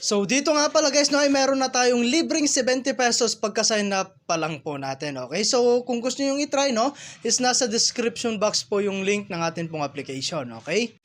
So dito nga pala guys, no, ay meron na tayong libreng 70 pesos pagka-sign up pa lang po natin. Okay, so kung gusto nyo yung i-try, no, is nasa description box po yung link ng atin pong application. Okay.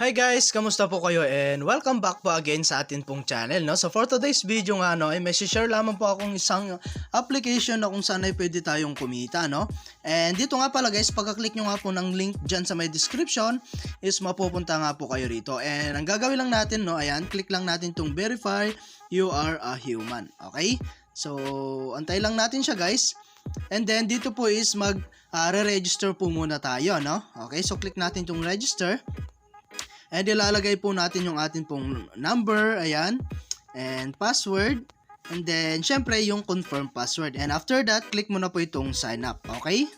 Hi guys, kamusta po kayo and welcome back po again sa atin pong channel, no? So for today's video nga, no, ay may share lamang po akong isang application na kung saan ay pwede tayong kumita, no? And dito nga pala guys, pagka-click nyo nga po ng link dyan sa may description is mapupunta nga po kayo rito. And ang gagawin lang natin, no, ayan, click lang natin tong verify you are a human. Okay? So antay lang natin siya guys. And then dito po is re-register po muna tayo, no? Okay, so click natin tong register. And ilalagay po natin yung atin pong number, ayan, and password, and then syempre yung confirm password. And after that, click mo na po itong sign up, okay?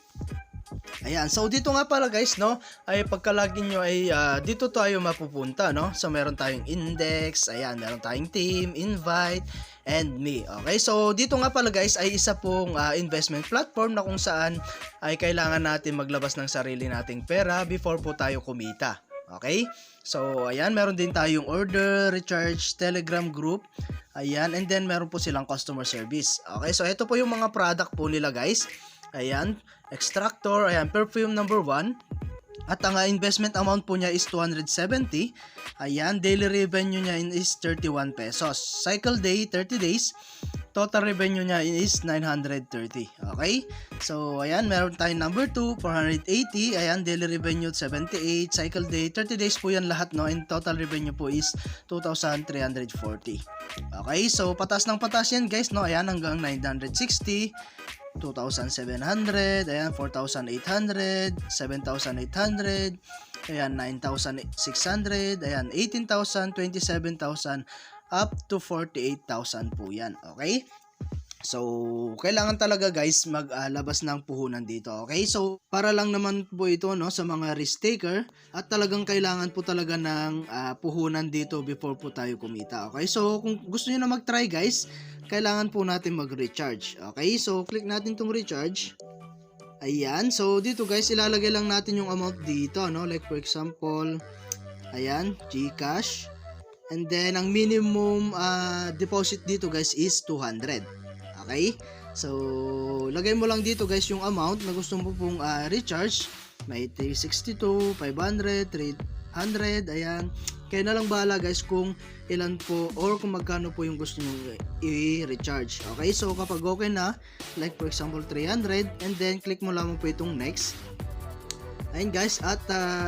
Ayan, so dito nga pala guys, no, ay pagka-login nyo ay dito tayo mapupunta, no? So meron tayong index, ayan, meron tayong team, invite, and me. Okay, so dito nga pala guys ay isa pong investment platform na kung saan ay kailangan natin maglabas ng sarili nating pera before po tayo kumita. Okay? So, ayan, meron din tayong order, recharge, telegram group. Ayan, and then meron po silang customer service. Okay, so ito po yung mga product po nila guys. Ayan, extractor, ayan, perfume number 1. At ang investment amount po niya is 270. Ayan, daily revenue niya is 31 pesos. Cycle day, 30 days. Total revenue niya is 930. Okay? So, ayan, meron tayong number 2, 480. Ayan, daily revenue 78. Cycle day, 30 days po yan lahat, no? And total revenue po is 2,340. Okay? So, patas ng patas yan, guys, no? Ayan, hanggang 960. 2,700, ayan, 4,800, 7,800, ayan, 9,600, ayan, 18,000, 27,000, up to 48,000 po yan, okay? So, kailangan talaga guys maglabas ng puhunan dito, okay? So, para lang naman po ito, no, sa mga risk taker at talagang kailangan po talaga ng puhunan dito before po tayo kumita, okay? So, kung gusto niyo na mag-try guys, kailangan po natin mag-recharge, okay? So, click natin tong recharge. Ayan, so dito guys, ilalagay lang natin yung amount dito, no? Like for example, ayan, GCash. And then, ang minimum deposit dito guys is 200. Okay? So, lagay mo lang dito guys yung amount na gusto mo pong recharge. May 362, 500, 300, ayan. Kaya na lang bahala guys kung ilan po or kung magkano po yung gusto nyo i-recharge. Okay? So, kapag okay na, like for example 300, and then click mo lamang po itong next. Ayan guys, at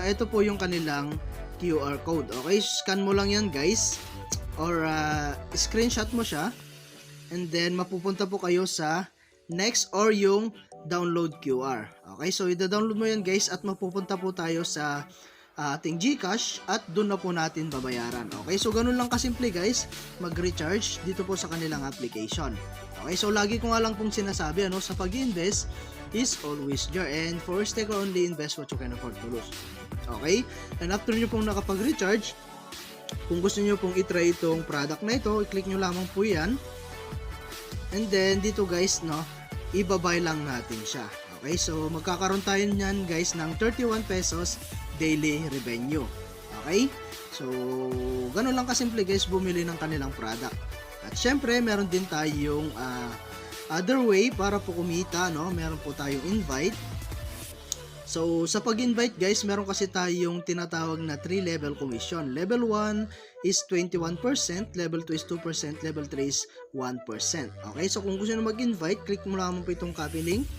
ito po yung kanilang QR code. Okay? Scan mo lang yan guys, or screenshot mo siya. And then, mapupunta po kayo sa next or yung download QR. Okay, so ida-download mo yan guys at mapupunta po tayo sa ating GCash at doon na po natin babayaran. Okay, so ganun lang kasimple guys, mag-recharge dito po sa kanilang application. Okay, so lagi ko nga lang pong sinasabi, ano, sa pag-invest is always there, and for risk taker only invest what you can afford to lose. Okay, and after nyo pong nakapag-recharge, kung gusto nyo pong itry itong product na ito, i-click nyo lamang po yan. And then, dito guys, no, ibabay lang natin siya. Okay, so magkakaroon tayo niyan guys ng 31 pesos daily revenue. Okay, so ganun lang kasimple guys bumili ng kanilang product. At syempre, meron din tayong other way para po kumita, no? Meron po tayong invite. So, sa pag-invite guys, meron kasi tayong tinatawag na 3-level commission. Level 1 is 21%, level 2 is 2%, level 3 is 1%. Okay, so kung gusto nyo mag-invite, click mo lamang po itong copy link.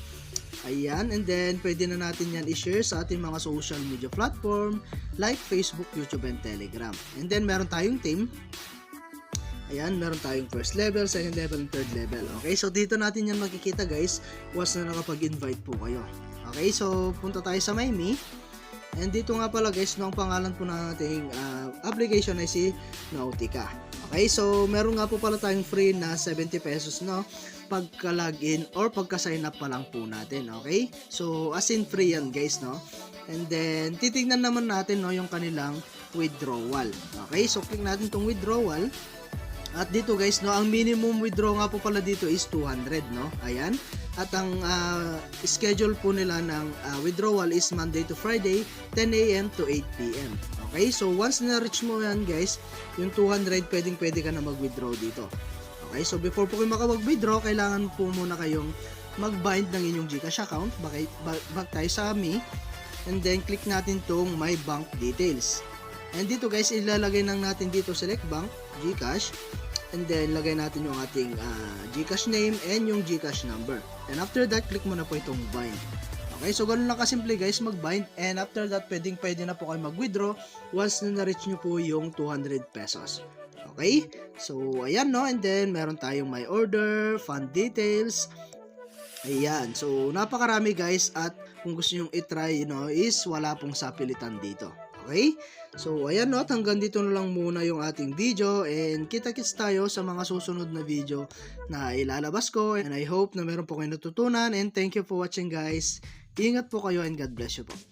Ayan, and then pwede na natin yan i-share sa ating mga social media platform like Facebook, YouTube, and Telegram. And then meron tayong team. Ayan, meron tayong first level, second level, and third level. Okay, so dito natin yan makikita guys once na nakapag-invite po kayo. Okay, so punta tayo sa MyMe. And dito nga pala guys, no, ang pangalan po ng ating application ay si Nautica. Okay, so meron nga po pala tayong free na 70 pesos, no, pagka-login or pagka-sign up pa lang po natin. Okay, so as in free yan guys, no. And then titignan naman natin, no, yung kanilang withdrawal. Okay, so click natin tong withdrawal. At dito guys, no, ang minimum withdraw nga po pala dito is 200, no. Ayan. At ang schedule po nila ng withdrawal is Monday to Friday, 10 a.m. to 8 p.m. Okay, so once na-reach mo yan guys, yung 200, pwede ka na mag-withdraw dito. Okay, so before po kayo makapag-withdraw, kailangan po muna kayong mag-bind ng inyong GCash account. Back tayo sa Me. And then click natin tong My Bank Details. And dito guys, ilalagay lang natin dito select bank, GCash. And then lagay natin yung ating GCash name and yung GCash number. And after that, click mo na po itong bind. Okay, so ganun lang kasimple guys mag-bind. And after that, pwede na po kayo mag-withdraw once na na-reach nyo po yung 200 pesos. Okay, so ayan, no. And then meron tayong my order, fund details. Ayan, so napakarami guys. At kung gusto nyo i-try, is wala pong sapilitan dito. Okay? So, ayan, no, at hanggang dito na lang muna yung ating video, and kita-kits tayo sa mga susunod na video na ilalabas ko, and I hope na meron po kayo natutunan, and thank you for watching guys. Ingat po kayo and God bless you po.